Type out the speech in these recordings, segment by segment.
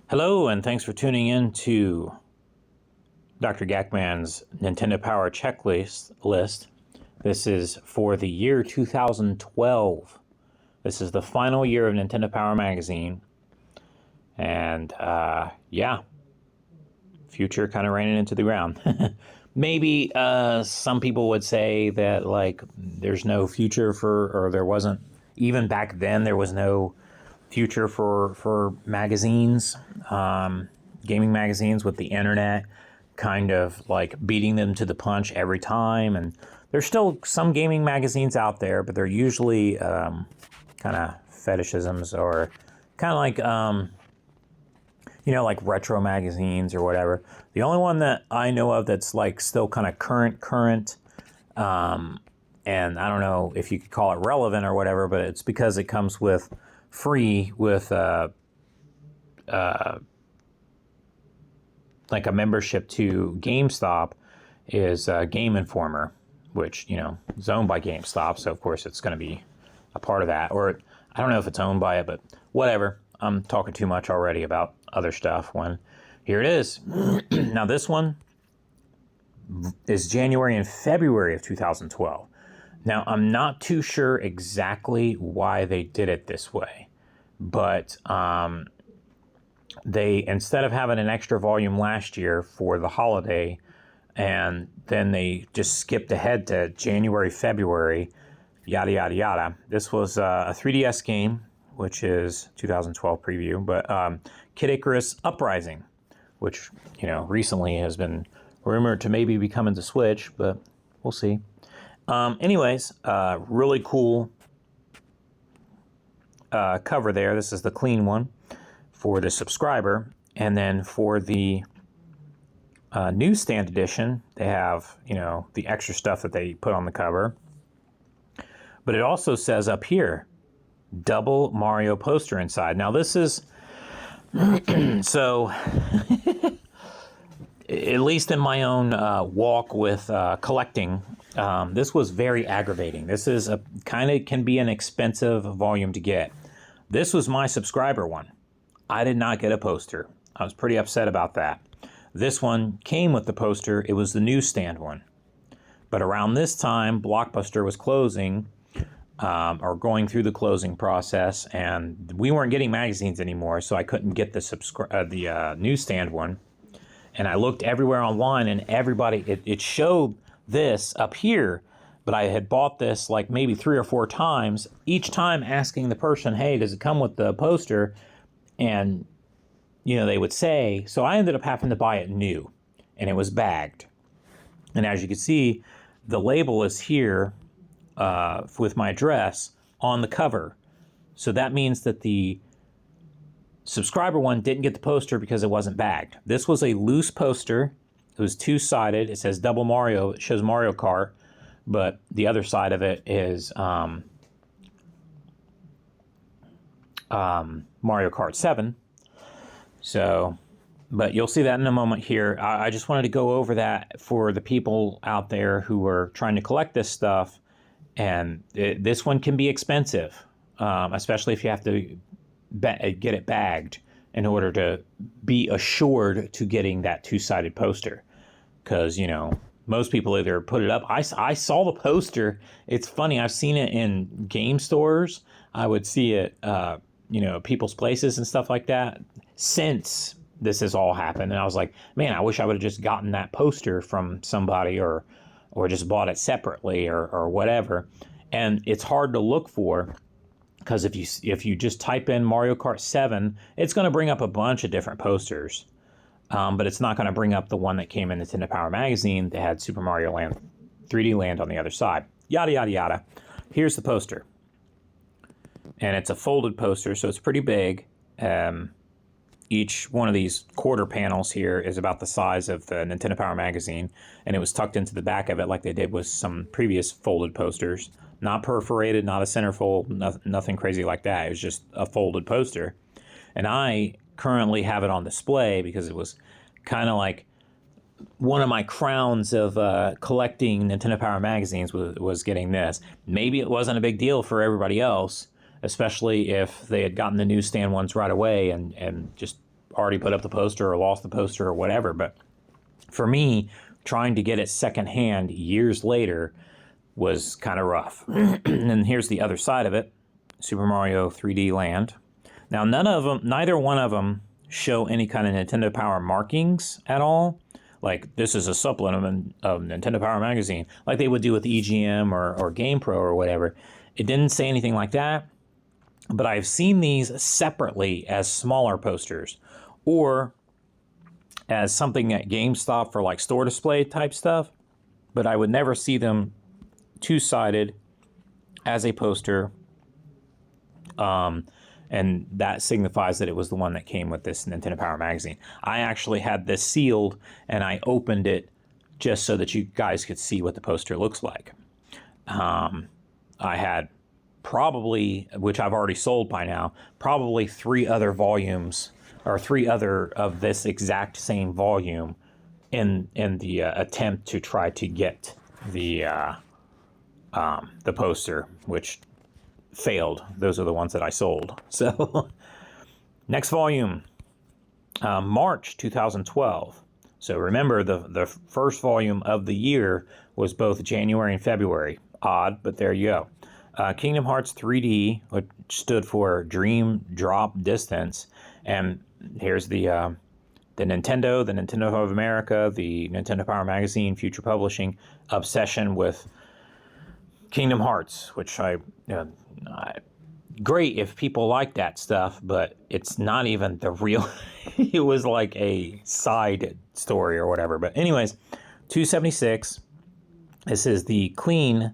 Hello, and thanks for tuning in to Dr. Gackman's Nintendo Power Checklist. This is for the year 2012. This is the final year of Nintendo Power Magazine. And, future kind of ran it into the ground. Maybe some people would say that, like, there's no future or there wasn't, even back then, there was no future for magazines, gaming magazines, with the internet kind of like beating them to the punch every time. And there's still some gaming magazines out there, but they're usually kind of fetishisms, or kind of like like retro magazines or whatever. The only one that I know of that's like still kind of current, and I don't know if you could call it relevant or whatever, but it's because it comes with free with like a membership to GameStop, is Game Informer, which is owned by GameStop, so of course it's going to be a part of that. Or I don't know if it's owned by it, but whatever. I'm talking too much already about other stuff. When here it is. Now this one is January and February of 2012. Now, I'm not too sure exactly why they did it this way, but they, instead of having an extra volume last year for the holiday, and then they just skipped ahead to January, February, yada, yada, yada. This was a 3DS game, which is 2012 preview, but Kid Icarus Uprising, which, recently has been rumored to maybe be coming to Switch, but we'll see. Anyways, really cool cover there. This is the clean one for the subscriber. And then for the newsstand edition, they have, the extra stuff that they put on the cover. But it also says up here, double Mario poster inside. Now this is, so, at least in my own walk with collecting, this was very aggravating. This is a kind of can be an expensive volume to get. This was my subscriber one. I did not get a poster. I was pretty upset about that. This one came with the poster. It was the newsstand one. But around this time, Blockbuster was closing, or going through the closing process, and we weren't getting magazines anymore, so I couldn't get the newsstand one. And I looked everywhere online, and everybody, it showed this up here, but I had bought this like maybe 3 or 4 times, each time asking the person, hey, does it come with the poster? And, they would say, so I ended up having to buy it new, and it was bagged. And as you can see, the label is here with my address on the cover. So that means that the subscriber one didn't get the poster because it wasn't bagged. This was a loose poster. It was 2-sided. It says double Mario. It shows Mario Kart, but the other side of it is Mario Kart 7. So, but you'll see that in a moment here. I just wanted to go over that for the people out there who are trying to collect this stuff. And this one can be expensive, especially if you have to get it bagged in order to be assured to getting that 2-sided poster. Because, most people either put it up. I saw the poster. It's funny. I've seen it in game stores. I would see it, people's places and stuff like that since this has all happened. And I was like, man, I wish I would have just gotten that poster from somebody, or just bought it separately, or whatever. And it's hard to look for, because if you just type in Mario Kart 7, it's going to bring up a bunch of different posters. But it's not going to bring up the one that came in Nintendo Power Magazine that had Super Mario Land 3D Land on the other side. Yada, yada, yada. Here's the poster. And it's a folded poster, so it's pretty big. Each one of these quarter panels here is about the size of the Nintendo Power Magazine, and it was tucked into the back of it like they did with some previous folded posters. Not perforated, not a centerfold, nothing crazy like that. It was just a folded poster. And I currently have it on display because it was kind of like one of my crowns of collecting Nintendo Power magazines was getting this. Maybe it wasn't a big deal for everybody else, especially if they had gotten the newsstand ones right away and just already put up the poster or lost the poster or whatever. But for me, trying to get it secondhand years later was kind of rough. And here's the other side of it, Super Mario 3D Land. Now, neither one of them show any kind of Nintendo Power markings at all. Like, this is a supplement of Nintendo Power Magazine, like they would do with EGM or GamePro or whatever. It didn't say anything like that, but I've seen these separately as smaller posters, or as something at GameStop for like store display type stuff, but I would never see them two-sided as a poster. And that signifies that it was the one that came with this Nintendo Power Magazine. I actually had this sealed, and I opened it just so that you guys could see what the poster looks like. I had probably, which I've already sold by now, probably 3 other volumes, or 3 other of this exact same volume in the attempt to try to get the poster, which failed. Those are the ones that I sold. So next volume, March 2012. So remember, the first volume of the year was both January and February. Odd, but there you go. Kingdom Hearts 3D, which stood for Dream Drop Distance. And here's the Nintendo of America, the Nintendo Power Magazine, Future Publishing, obsession with Kingdom Hearts, which great if people like that stuff, but it's not even the real. It was like a side story or whatever. But anyways, 276. This is the clean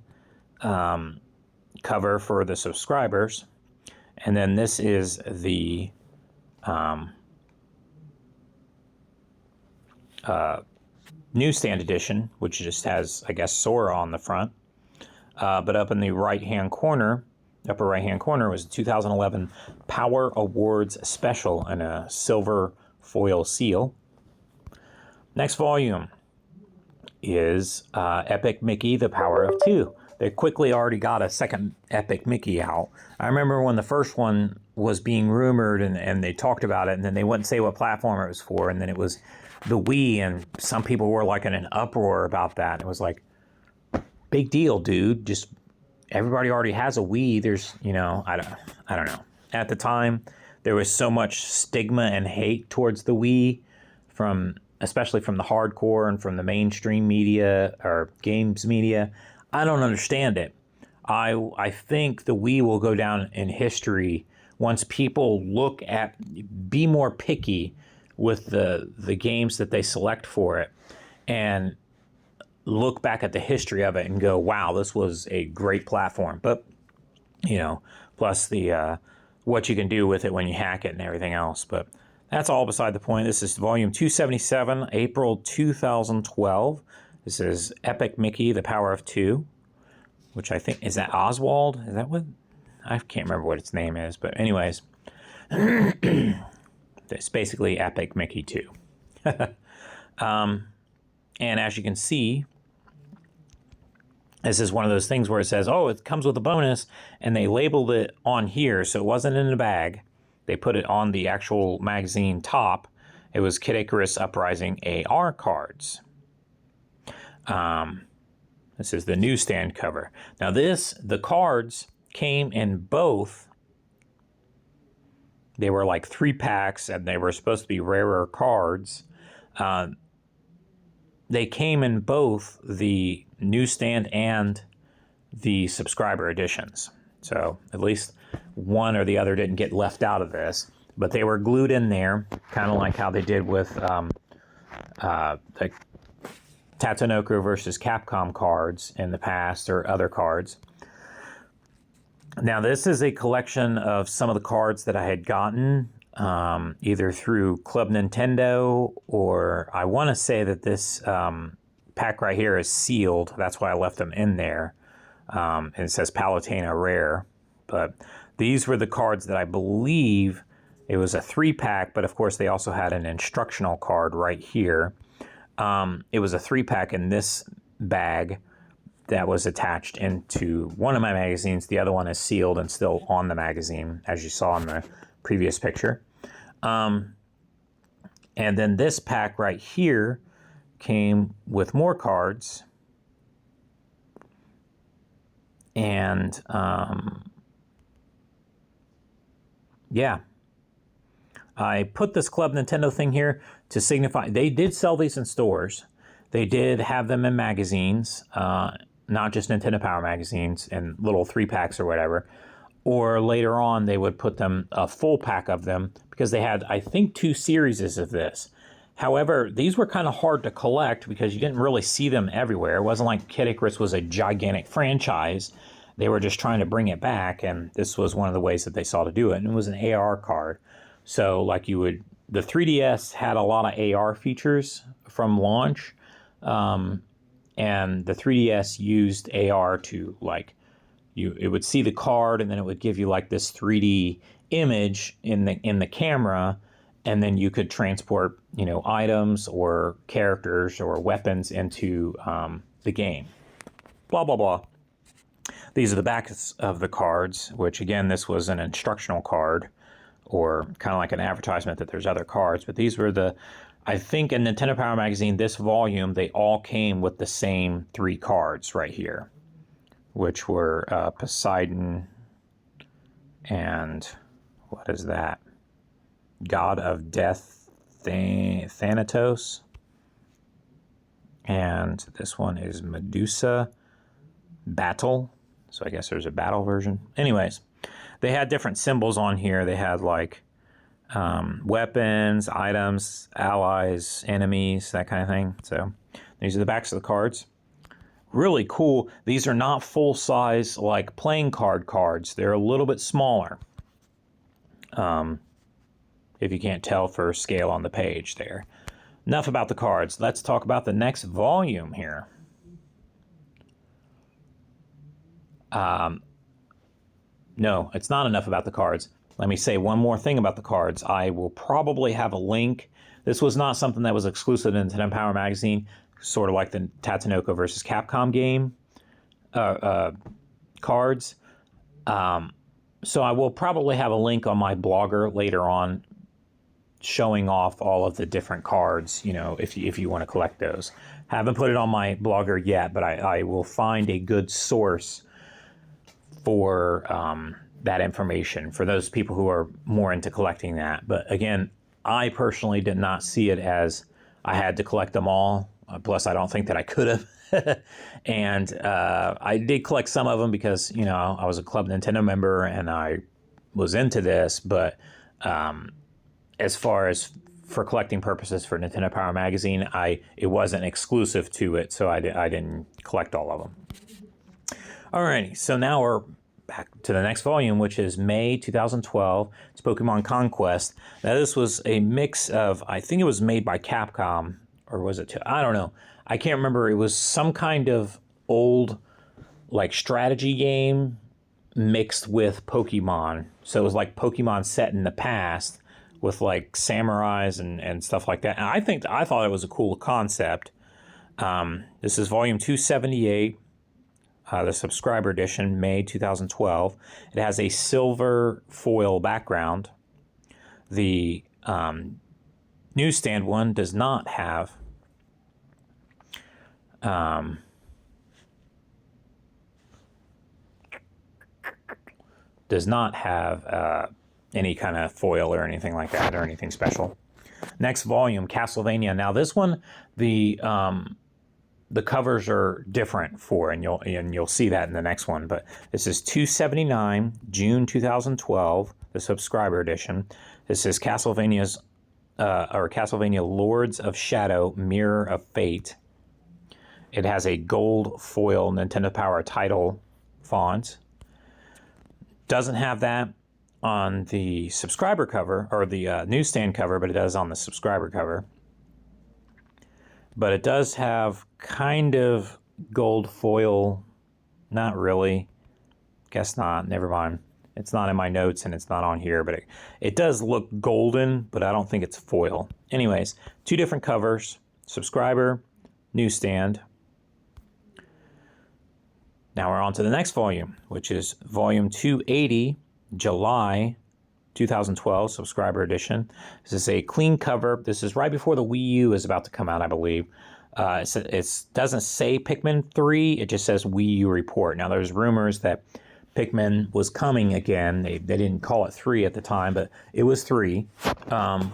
cover for the subscribers, and then this is the newsstand edition, which just has, I guess, Sora on the front. But up in the right-hand corner, upper right-hand corner, was a 2011 Power Awards special and a silver foil seal. Next volume is Epic Mickey, The Power of Two. They quickly already got a second Epic Mickey out. I remember when the first one was being rumored and they talked about it, and then they wouldn't say what platform it was for, and then it was the Wii, and some people were like in an uproar about that. It was like, big deal, dude. Just everybody already has a Wii. There's, I don't know. At the time, there was so much stigma and hate towards the Wii, especially from the hardcore and from the mainstream media or games media. I don't understand it. I think the Wii will go down in history once people be more picky with the games that they select for it, and look back at the history of it and go, wow, this was a great platform. But, plus the what you can do with it when you hack it and everything else. But that's all beside the point. This is volume 277, April 2012. This is Epic Mickey, The Power of Two, which I think, is that Oswald? Is that what? I can't remember what its name is. But anyways, it's basically Epic Mickey 2. And as you can see, this is one of those things where it says, oh, it comes with a bonus, and they labeled it on here, so it wasn't in a bag. They put it on the actual magazine top. It was Kid Icarus Uprising AR cards. This is the newsstand cover. Now the cards came in both. They were like 3 packs, and they were supposed to be rarer cards. They came in both the newsstand and the subscriber editions. So at least one or the other didn't get left out of this. But they were glued in there, kind of like how they did with the Tatsunoko versus Capcom cards in the past, or other cards. Now this is a collection of some of the cards that I had gotten either through Club Nintendo, or I want to say that this pack right here is sealed. That's why I left them in there. And it says Palutena Rare. But these were the cards that I believe it was a 3-pack, but of course they also had an instructional card right here. It was a 3-pack in this bag that was attached into one of my magazines. The other one is sealed and still on the magazine, as you saw in the previous picture. And then this pack right here came with more cards. And yeah, I put this Club Nintendo thing here to signify they did sell these in stores. They did have them in magazines, not just Nintendo Power magazines and little 3-packs or whatever. Or later on, they would put them a full pack of them because they had, I think, 2 series of this. However, these were kind of hard to collect because you didn't really see them everywhere. It wasn't like Kid Icarus was a gigantic franchise. They were just trying to bring it back, and this was one of the ways that they saw to do it. And it was an AR card. So, like the 3DS had a lot of AR features from launch, and the 3DS used AR to, like, it would see the card, and then it would give you like this 3D image in the camera, and then you could transport, items or characters or weapons into the game. Blah blah blah. These are the backs of the cards, which again, this was an instructional card, or kind of like an advertisement that there's other cards. But these were I think in Nintendo Power Magazine, this volume, they all came with the same 3 cards right here, which were Poseidon and what is that? God of Death, Thanatos. And this one is Medusa Battle. So I guess there's a battle version. Anyways, they had different symbols on here. They had like weapons, items, allies, enemies, that kind of thing. So these are the backs of the cards. Really cool. These are not full size like playing card cards. They're a little bit smaller. If you can't tell for scale on the page there. Enough about the cards. Let's talk about the next volume here. No, it's not enough about the cards. Let me say one more thing about the cards. I will probably have a link. This was not something that was exclusive to Nintendo Power Magazine, sort of like the Tatsunoko versus Capcom game cards. So I will probably have a link on my blogger later on showing off all of the different cards, if you want to collect those. Haven't put it on my blogger yet, but I will find a good source for that information for those people who are more into collecting that. But again, I personally did not see it as I had to collect them all. Plus, I don't think that I could have. And I did collect some of them because, I was a Club Nintendo member and I was into this. But as far as for collecting purposes for Nintendo Power Magazine, it wasn't exclusive to it, so I didn't collect all of them. Alrighty, so now we're back to the next volume, which is May 2012. It's Pokemon Conquest. Now this was a mix of, I think it was made by Capcom, or was it? I don't know. I can't remember. It was some kind of old, like, strategy game mixed with Pokemon. So it was like Pokemon set in the past with like samurais and stuff like that. And I thought it was a cool concept. This is volume 278. The subscriber edition, May 2012. It has a silver foil background. The newsstand one does not have any kind of foil or anything like that, or anything special. Next volume, Castlevania. Now this one, the covers are different and you'll see that in the next one. But this is 279, June 2012, the subscriber edition. This is Castlevania Lords of Shadow, Mirror of Fate. It has a gold foil Nintendo Power title font. Doesn't have that on the subscriber cover, or the newsstand cover, but it does on the subscriber cover. But it does have kind of gold foil. Not really. Guess not. Never mind. It's not in my notes and it's not on here, but it does look golden, but I don't think it's foil. Anyways, 2 different covers. Subscriber, newsstand. Now we're on to the next volume, which is volume 280, July 2012 Subscriber Edition. This is a clean cover. This is right before the Wii U is about to come out, I believe. It doesn't say Pikmin 3, it just says Wii U report. Now, there's rumors that Pikmin was coming again. They didn't call it 3 at the time, but it was 3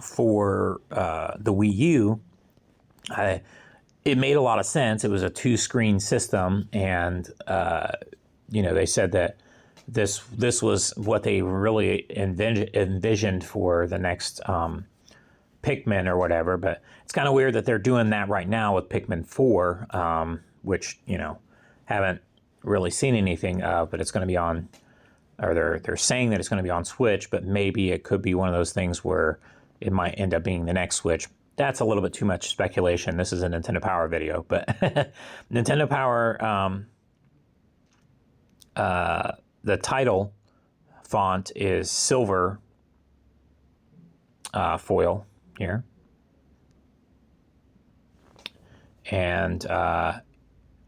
for the Wii U. It made a lot of sense. It was a 2-screen system, and they said that this was what they really envisioned for the next Pikmin or whatever. But it's kind of weird that they're doing that right now with Pikmin 4, which haven't really seen anything of, but it's going to be on, or they're saying that it's going to be on Switch, but maybe it could be one of those things where it might end up being the next Switch. That's a little bit too much speculation. This is a Nintendo Power video, but Nintendo Power, the title font is silver foil here. And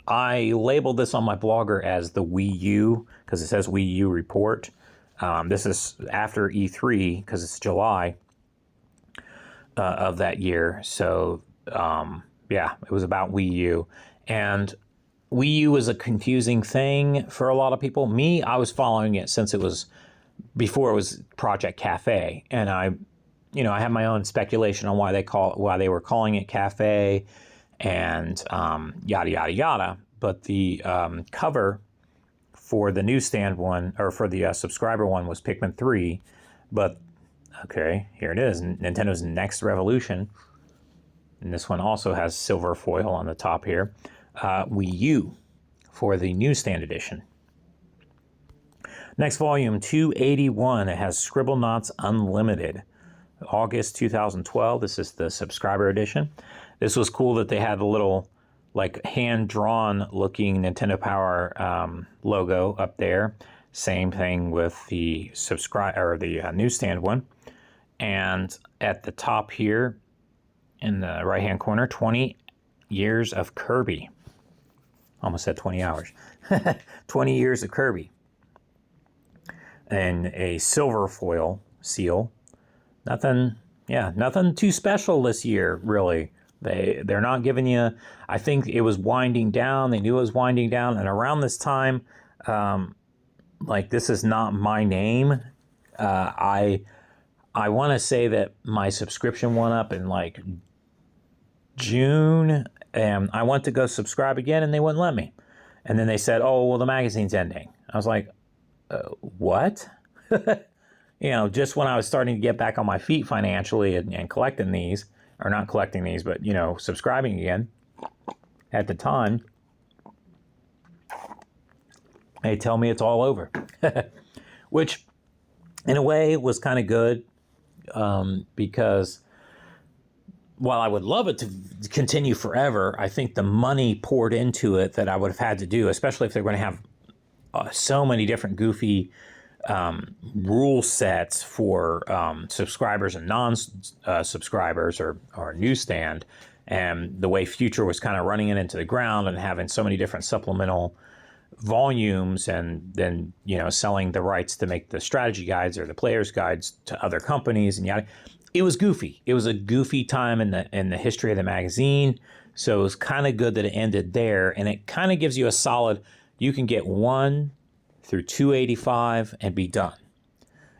I labeled this on my blogger as the Wii U because it says Wii U report. This is after E3 because it's July of that year. So, yeah, it was about Wii U. And Wii U was a confusing thing for a lot of people. Me, I was following it since it was before it was Project Cafe. And I have my own speculation on why they were calling it Cafe and yada, yada, yada. But the cover for the newsstand one, or for the subscriber one, was Pikmin 3. But, okay, here it is, Nintendo's Next Revolution. And this one also has silver foil on the top here. Wii U for the newsstand edition. Next volume, 281. It has Scribblenauts Unlimited. August 2012. This is the subscriber edition. This was cool that they had a little, like, hand-drawn looking Nintendo Power logo up there. Same thing with the newsstand one. And at the top here, in the right-hand corner, 20 years of Kirby. Almost said 20 hours. 20 years of Kirby. And a silver foil seal. Nothing too special this year, really. They're not giving you, I think it was winding down. They knew it was winding down. And around this time, This Is Not My Name, I want to say that my subscription went up in like June, and I went to go subscribe again and they wouldn't let me. And then they said, oh, well, the magazine's ending. I was like, what? Just when I was starting to get back on my feet financially and collecting these, or not collecting these, but, subscribing again at the time, they tell me it's all over. Which, in a way, was kind of good because while I would love it to continue forever, I think the money poured into it that I would have had to do, especially if they're going to have so many different goofy rule sets for subscribers and non-subscribers or newsstand, and the way Future was kind of running it into the ground and having so many different supplemental volumes, and then selling the rights to make the strategy guides or the player's guides to other companies and yada. It was goofy. It was a goofy time in the history of the magazine. So it was kind of good that it ended there, and it kind of gives you a solid. You can get 1 through 285 and be done.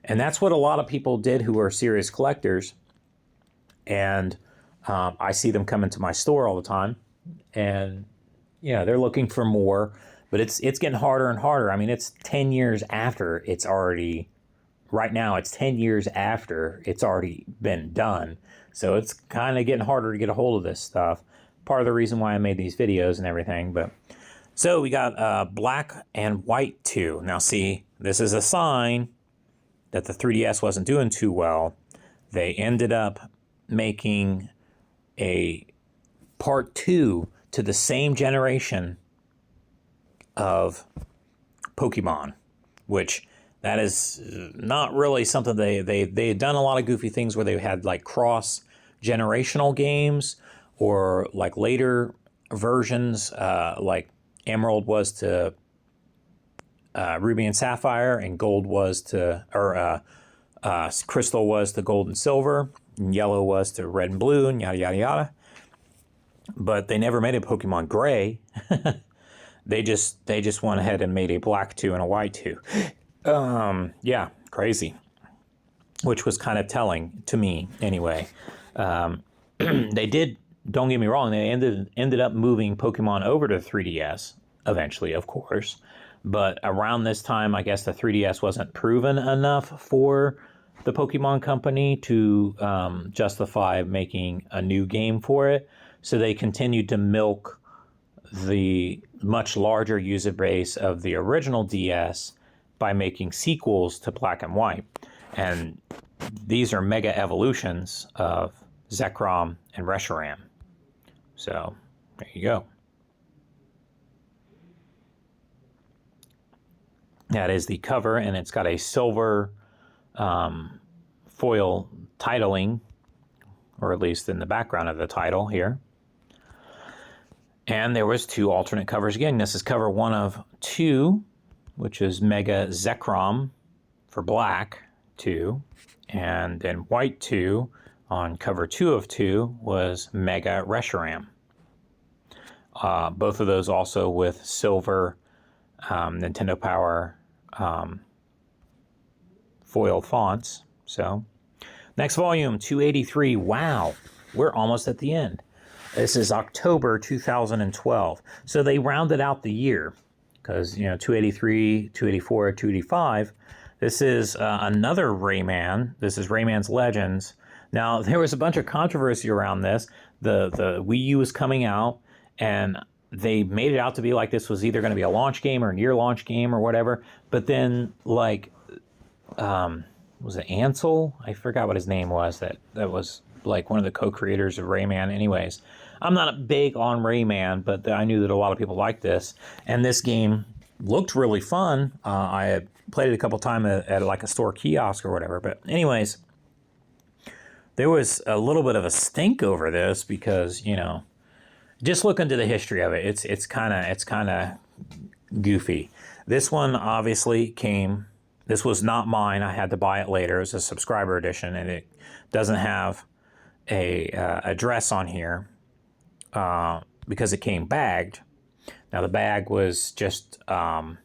And that's what a lot of people did who are serious collectors. And I see them come into my store all the time, and they're looking for more. But it's getting harder and harder. I mean, it's 10 years after it's already. Right now, it's 10 years after it's already been done. So it's kind of getting harder to get a hold of this stuff. Part of the reason why I made these videos and everything. But so we got Black and White 2. Now see, this is a sign that the 3DS wasn't doing too well. They ended up making a part 2 to the same generation of Pokemon, which that is not really something they had done. A lot of goofy things where they had like cross generational games, or like later versions, like Emerald was to Ruby and Sapphire, and Gold was to, Crystal was to gold and silver, and yellow was to red and blue, and yada, yada, yada. But they never made a Pokemon Gray. They just went ahead and made a black 2 and a white 2. Yeah, crazy. Which was kind of telling to me, anyway. They did, don't get me wrong, they ended up moving Pokemon over to 3DS, eventually, of course. But around this time, I guess the 3DS wasn't proven enough for the Pokemon Company to justify making a new game for it. So they continued to milk the much larger user base of the original DS by making sequels to Black and White. And these are mega evolutions of Zekrom and Reshiram. So there you go. That is the cover, and it's got a silver foil titling, or at least in the background of the title here. And there was 2 alternate covers again. This is cover 1 of 2, which is Mega Zekrom for black 2. And then white 2 on cover 2 of 2 was Mega Reshiram. Both of those also with silver Nintendo Power foil fonts. So, next volume, 283. Wow, we're almost at the end. This is October 2012. So they rounded out the year because, 283, 284, 285. This is another Rayman. This is Rayman's Legends. Now, there was a bunch of controversy around this. The Wii U was coming out, and they made it out to be like this was either going to be a launch game or a near launch game or whatever. But then, was it Ansel? I forgot what his name was. That was like one of the co-creators of Rayman. Anyways, I'm not big on Rayman, but I knew that a lot of people liked this. And this game looked really fun. I had played it a couple times at like a store kiosk or whatever. But anyways, there was a little bit of a stink over this because, just look into the history of it. It's kind of goofy. This one obviously came. This was not mine. I had to buy it later. It's a subscriber edition, and it doesn't have a address on here because it came bagged. Now the bag was just a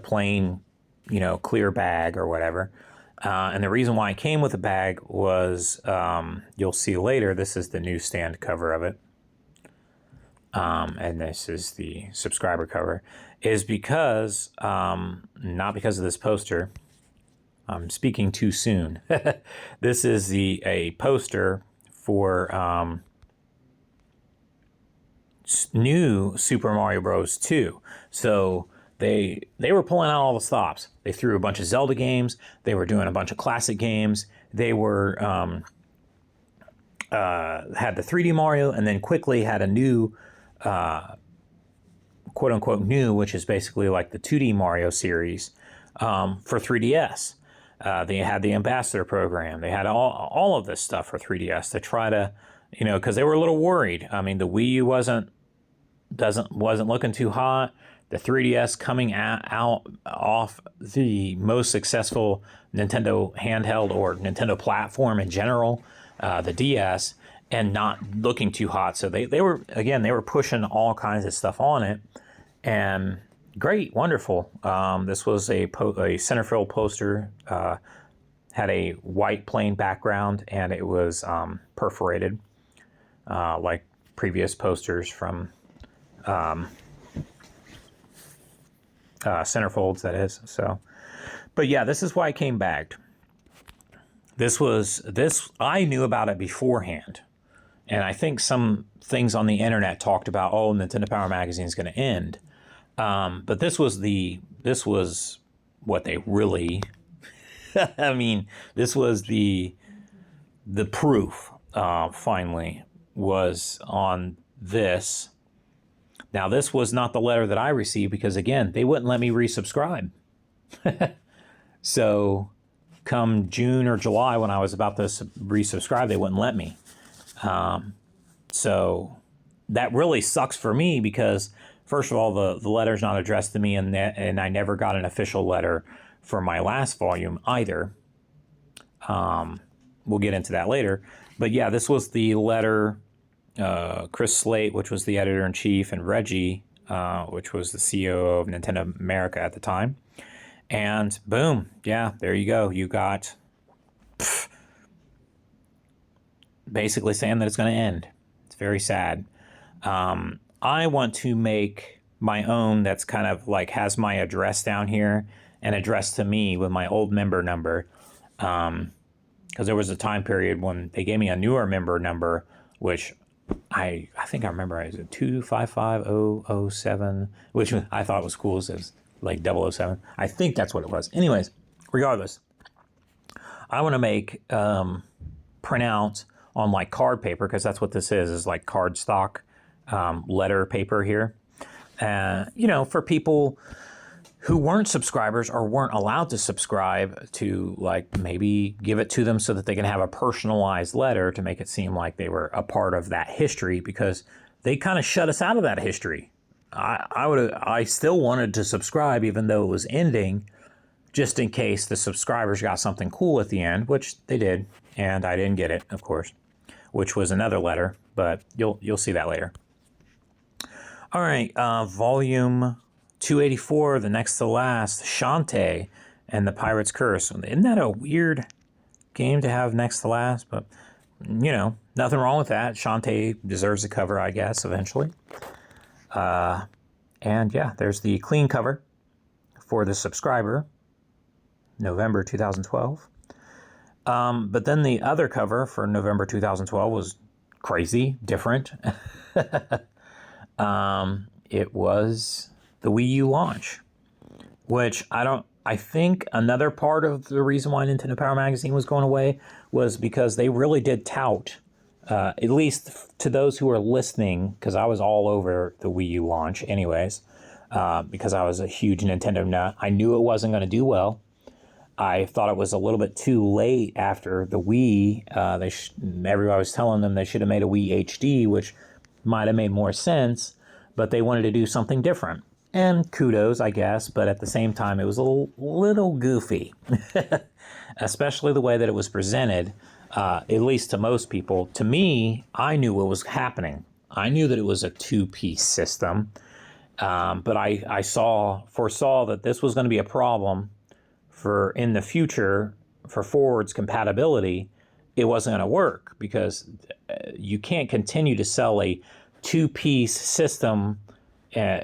plain, clear bag or whatever. And the reason why it came with a bag was, you'll see later, this is the newsstand cover of it. And this is the subscriber cover, is because, not because of this poster. I'm speaking too soon. This is a poster for new Super Mario Bros. 2. So they were pulling out all the stops. They threw a bunch of Zelda games. They were doing a bunch of classic games. They were had the 3D Mario, and then quickly had a new quote unquote new, which is basically like the 2D Mario series for 3DS. They had the Ambassador program. They had all of this stuff for 3DS to try to, because they were a little worried. I mean, the Wii U wasn't looking too hot. The 3DS coming out off the most successful Nintendo handheld or Nintendo platform in general, the DS, and not looking too hot. So they were pushing all kinds of stuff on it, and great, wonderful. This was a centerfold poster, had a white plain background, and it was perforated, like previous posters from centerfolds, that is. So, but yeah, this is why it came bagged. This I knew about it beforehand, and I think some things on the internet talked about, Nintendo Power Magazine is going to end. But this was what they really, I mean, this was the proof, finally, was on this. Now, this was not the letter that I received because, again, they wouldn't let me resubscribe. So come June or July, when I was about to resubscribe, they wouldn't let me. So that really sucks for me because, first of all, the letter's not addressed to me, and I never got an official letter for my last volume either. We'll get into that later. But yeah, this was the letter. Chris Slate, which was the editor-in-chief, and Reggie, which was the CEO of Nintendo America at the time. And boom, yeah, there you go. You got basically saying that it's going to end. It's very sad. I want to make my own that's kind of like has my address down here and addressed to me with my old member number. Because there was a time period when they gave me a newer member number, which I think I remember it was 255007, which I thought was cool. It was like 007. I think that's what it was. Anyways, regardless, I want to make printouts on like card paper, because that's what this is like card stock letter paper here. For people who weren't subscribers or weren't allowed to subscribe, to like maybe give it to them so that they can have a personalized letter to make it seem like they were a part of that history, because they kind of shut us out of that history. I still wanted to subscribe even though it was ending, just in case the subscribers got something cool at the end, which they did, and I didn't get it, of course, which was another letter, but you'll see that later. All right, volume 284, the next to last, Shantae and the Pirate's Curse. Isn't that a weird game to have next to last? But, nothing wrong with that. Shantae deserves a cover, I guess, eventually. And yeah, there's the clean cover for the subscriber, November 2012. But then the other cover for November 2012 was crazy, different. It was the Wii U launch, which I think another part of the reason why Nintendo Power Magazine was going away was because they really did tout, at least to those who are listening, because I was all over the Wii U launch anyways, because I was a huge Nintendo nut. I knew it wasn't going to do well. I thought it was a little bit too late after the Wii. Everybody was telling them they should have made a Wii HD, which might have made more sense, but they wanted to do something different. And kudos, I guess, but at the same time, it was a little goofy, especially the way that it was presented, at least to most people. To me, I knew what was happening. I knew that it was a two-piece system, but I foresaw that this was going to be a problem for in the future for forwards compatibility. It wasn't going to work because you can't continue to sell a two-piece system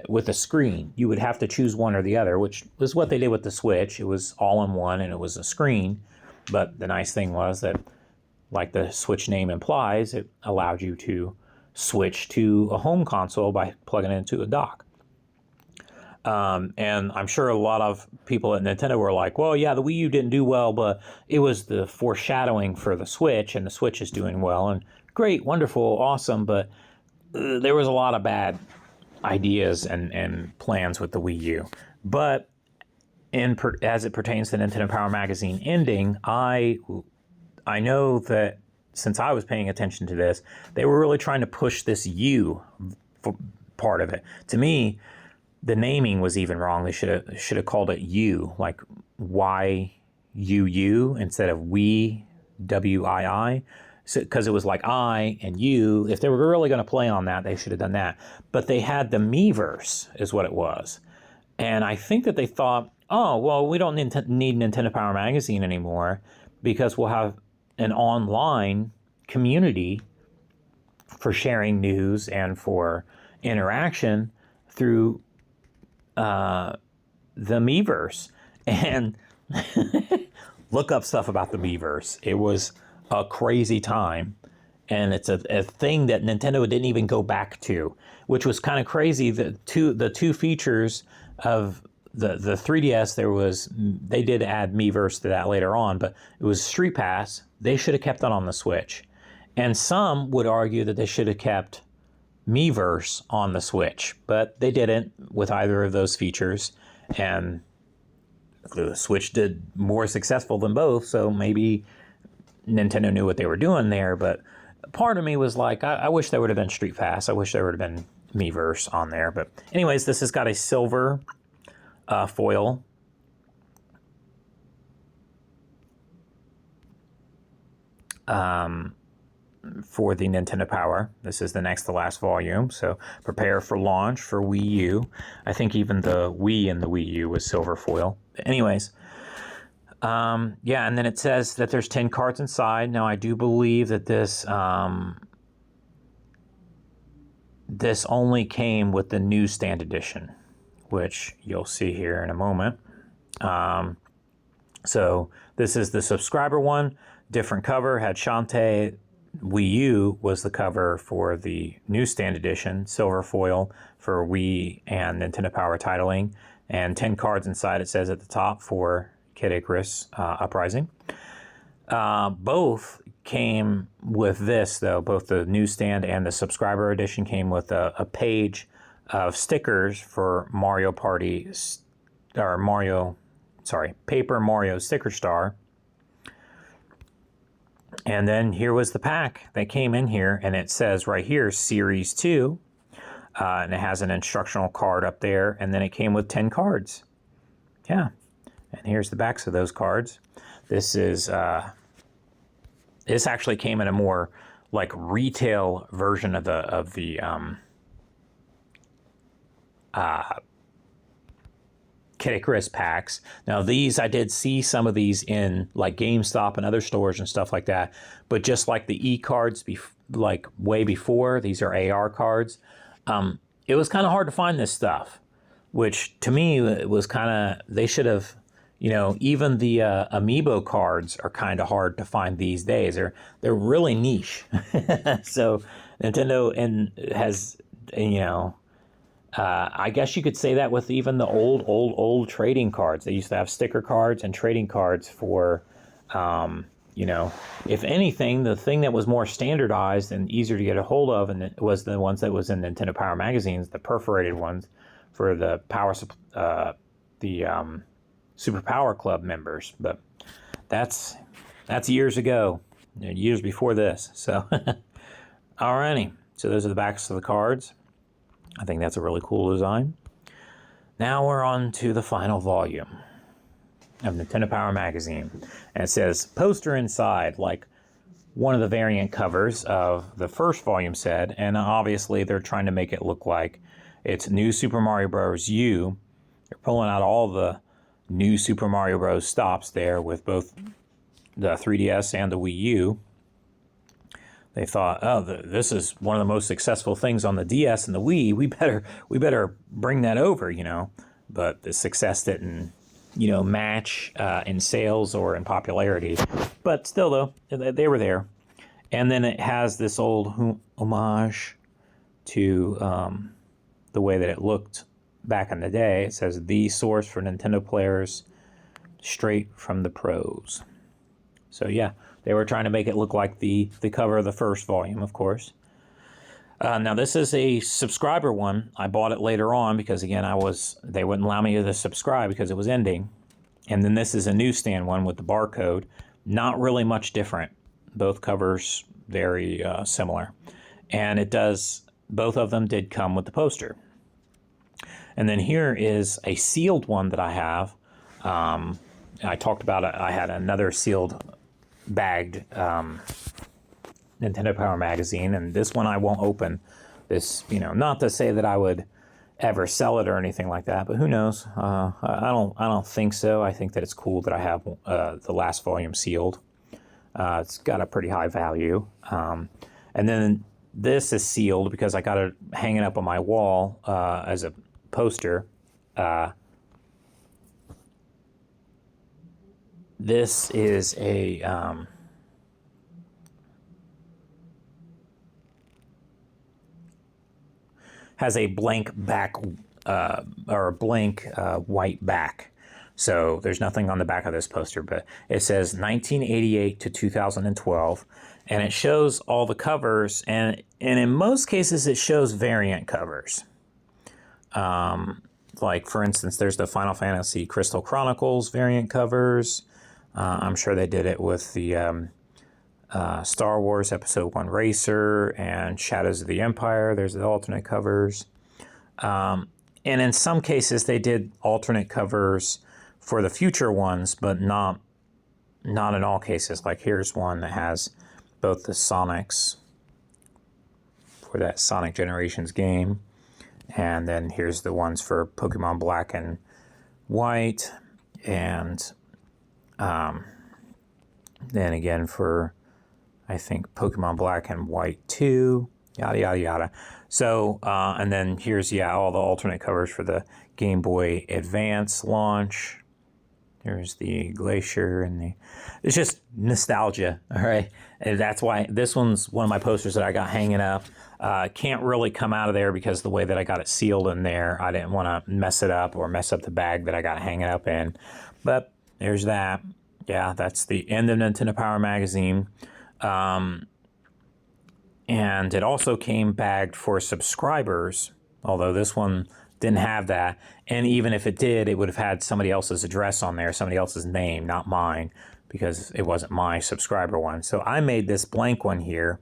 with a screen. You would have to choose one or the other, which was what they did with the Switch. It was all in one and it was a screen. But the nice thing was that, like the Switch name implies, it allowed you to switch to a home console by plugging it into a dock. And I'm sure a lot of people at Nintendo were like, well, yeah, the Wii U didn't do well, but it was the foreshadowing for the Switch, and the Switch is doing well. And great, wonderful, awesome, but there was a lot of bad ideas and plans with the Wii U. But as it pertains to Nintendo Power Magazine ending, I know that since I was paying attention to this, they were really trying to push this U part of it. To me, the naming was even wrong. They should have called it U, like YUU instead of Wii, WII. Because it was like I and you. If they were really going to play on that, they should have done that. But they had the Miiverse, is what it was. And I think that they thought, oh, well, we don't need Nintendo Power Magazine anymore because we'll have an online community for sharing news and for interaction through the Miiverse. And look up stuff about the Miiverse. It was a crazy time, and it's a thing that Nintendo didn't even go back to, which was kind of crazy. The two features of the 3DS, they did add Miiverse to that later on, but it was Street Pass. They should have kept that on the Switch, and some would argue that they should have kept Miiverse on the Switch, but they didn't with either of those features, and the Switch did more successful than both, so maybe Nintendo knew what they were doing there. But part of me was like, I wish there would have been Street Pass. I wish there would have been Miiverse on there. But anyways, this has got a silver foil for the Nintendo Power. This is the next to last volume, so prepare for launch for Wii U. I think even the Wii and the Wii U was silver foil. But anyways, yeah, and then it says that there's 10 cards inside. Now, I do believe that this this only came with the newsstand edition, which you'll see here in a moment. So this is the subscriber one, different cover, had Shantae. Wii U was the cover for the newsstand edition, silver foil for Wii and Nintendo Power titling, and 10 cards inside, it says at the top, for Kid Icarus Uprising. Both came with this, though. Both the newsstand and the subscriber edition came with a page of stickers for Mario Party, or Paper Mario Sticker Star. And then here was the pack that came in here, and it says right here, Series 2, and it has an instructional card up there, and then it came with 10 cards. Yeah, and here's the backs of those cards. This is, this actually came in a more, like, retail version of the Kid Icarus packs. Now these, I did see some of these in like GameStop and other stores and stuff like that, but just like the e-cards like way before, these are AR cards. It was kind of hard to find this stuff, which to me it was kind of, they should have, you know, even the amiibo cards are kind of hard to find these days. They're really niche. So Nintendo has, you know, I guess you could say that with even the old trading cards. They used to have sticker cards and trading cards for, you know, if anything, the thing that was more standardized and easier to get a hold of, and it was the ones that was in Nintendo Power magazines, the perforated ones for the Super Power Club members. But that's years ago, years before this. So, alrighty. So those are the backs of the cards. I think that's a really cool design. Now we're on to the final volume of Nintendo Power Magazine. And it says poster inside, like one of the variant covers of the first volume said. And obviously they're trying to make it look like it's New Super Mario Bros. U. They're pulling out all the new Super Mario Bros. Stops there with both the 3DS and the Wii U. They thought, oh, this is one of the most successful things on the DS and the Wii. We better bring that over, you know. But the success didn't, you know, match in sales or in popularity. But still, though, they were there. And then it has this old homage to the way that it looked back in the day. It says, the source for Nintendo players straight from the pros. So, yeah. They were trying to make it look like the cover of the first volume, of course. Now, this is a subscriber one. I bought it later on because, again, they wouldn't allow me to subscribe because it was ending. And then this is a newsstand one with the barcode. Not really much different. Both covers very similar. And both of them did come with the poster. And then here is a sealed one that I have. I talked about it. I had another sealed bagged Nintendo Power magazine, and this one I won't open. This, you know, not to say that I would ever sell it or anything like that, but who knows? I don't think so. I think that it's cool that I have the last volume sealed. It's got a pretty high value, and then this is sealed because I got it hanging up on my wall as a poster. This is a has a blank back or a blank white back. So there's nothing on the back of this poster, but it says 1988 to 2012, and it shows all the covers, and in most cases it shows variant covers. Like, for instance, there's the Final Fantasy Crystal Chronicles variant covers. I'm sure they did it with the Star Wars Episode 1 Racer and Shadows of the Empire. There's the alternate covers. And in some cases, they did alternate covers for the future ones, but not in all cases. Like, here's one that has both the Sonics for that Sonic Generations game. And then here's the ones for Pokemon Black and White. And then again for, I think, Pokemon Black and White 2, yada, yada, yada. So, and then here's, yeah, all the alternate covers for the Game Boy Advance launch. There's the Glacier and it's just nostalgia, all right? And that's why this one's one of my posters that I got hanging up. Can't really come out of there because the way that I got it sealed in there, I didn't want to mess it up or mess up the bag that I got hanging up in. But there's that. Yeah, that's the end of Nintendo Power Magazine. And it also came bagged for subscribers, although this one didn't have that. And even if it did, it would have had somebody else's address on there, somebody else's name, not mine, because it wasn't my subscriber one. So I made this blank one here,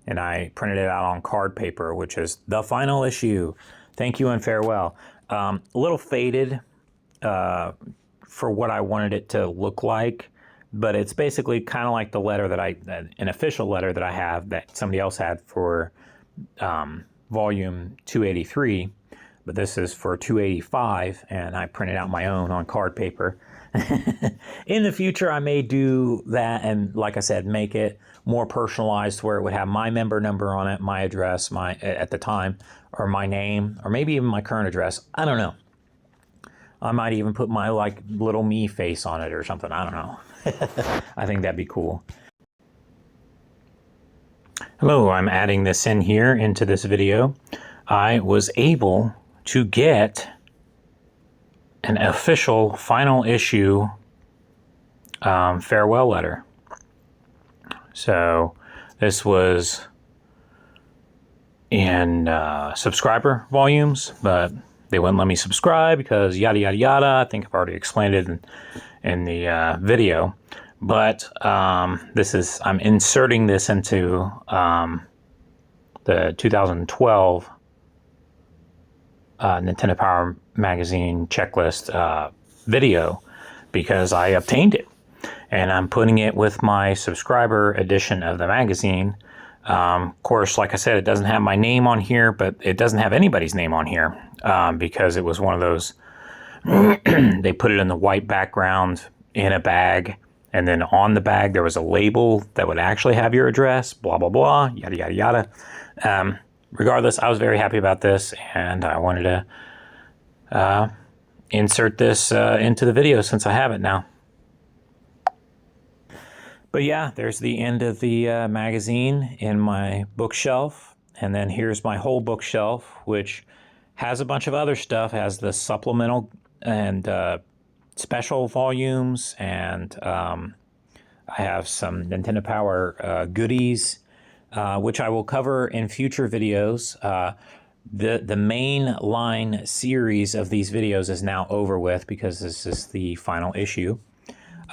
and I printed it out on card paper, which is the final issue. Thank you and farewell. A little faded for what I wanted it to look like, but it's basically kind of like the letter that an official letter that I have that somebody else had for volume 283. But this is for 285, and I printed out my own on card paper. In the future, I may do that and, like I said, make it more personalized where it would have my member number on it, my address, at the time, or my name, or maybe even my current address. I don't know. I might even put my little me face on it or something. I don't know. I think that'd be cool. Hello, I'm adding this in here into this video. I was able to get an official final issue farewell letter. So this was in subscriber volumes, but they wouldn't let me subscribe because yada yada yada. I think I've already explained it in the video. But I'm inserting this into the 2012 Nintendo Power Magazine checklist video because I obtained it, and I'm putting it with my subscriber edition of the magazine. Of course, like I said, it doesn't have my name on here, but it doesn't have anybody's name on here because it was one of those, they put it in the white background in a bag, and then on the bag there was a label that would actually have your address, blah, blah, blah, yada, yada, yada. Regardless, I was very happy about this, and I wanted to insert this into the video since I have it now. But yeah, there's the end of the magazine in my bookshelf, and then here's my whole bookshelf, which has a bunch of other stuff. It has the supplemental and special volumes, and I have some Nintendo Power goodies, which I will cover in future videos. The main line series of these videos is now over with because this is the final issue.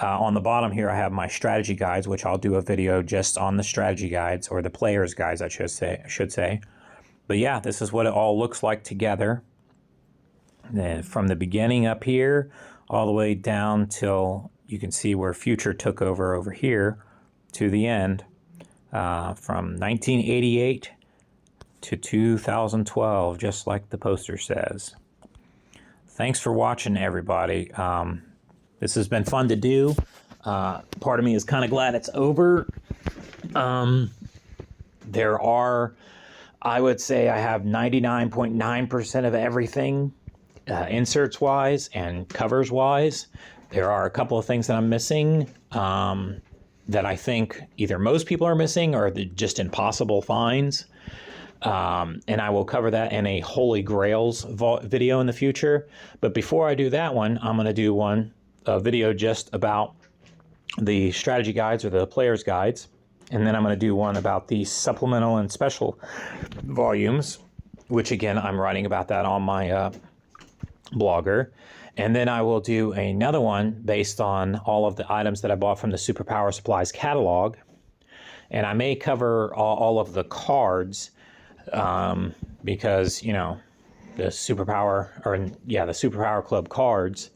On the bottom here, I have my strategy guides, which I'll do a video just on the strategy guides, or the player's guides, I should say. But yeah, this is what it all looks like together. And from the beginning up here, all the way down till you can see where Future took over here to the end. From 1988 to 2012, just like the poster says. Thanks for watching, everybody. This has been fun to do. Part of me is kind of glad it's over. There are, I would say I have 99.9% of everything, inserts-wise and covers-wise. There are a couple of things that I'm missing that I think either most people are missing or they're just impossible finds. And I will cover that in a Holy Grails video in the future. But before I do that one, I'm going to do a video just about the strategy guides or the player's guides. And then I'm going to do one about the supplemental and special volumes, which again, I'm writing about that on my blogger. And then I will do another one based on all of the items that I bought from the Super Power Supplies catalog. And I may cover all of the cards because, you know, the Super Power Club cards,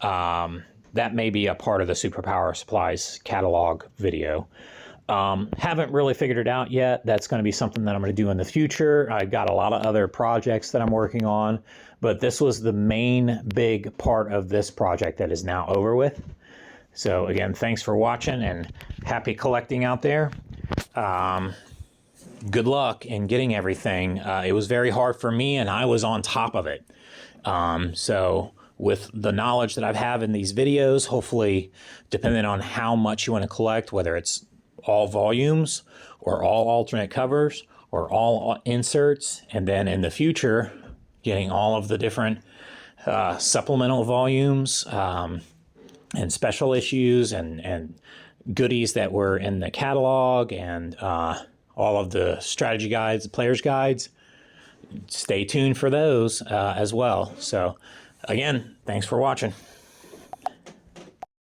that may be a part of the Super Power Supplies catalog video. Haven't really figured it out yet. That's going to be something that I'm going to do in the future. I've got a lot of other projects that I'm working on, but this was the main big part of this project that is now over with. So again, thanks for watching and happy collecting out there. Good luck in getting everything. It was very hard for me, and I was on top of it. So with the knowledge that I have in these videos, hopefully, depending on how much you want to collect, whether it's all volumes or all alternate covers or all inserts, and then in the future, getting all of the different supplemental volumes and special issues and goodies that were in the catalog and all of the strategy guides, players guides. Stay tuned for those as well. So again, thanks for watching.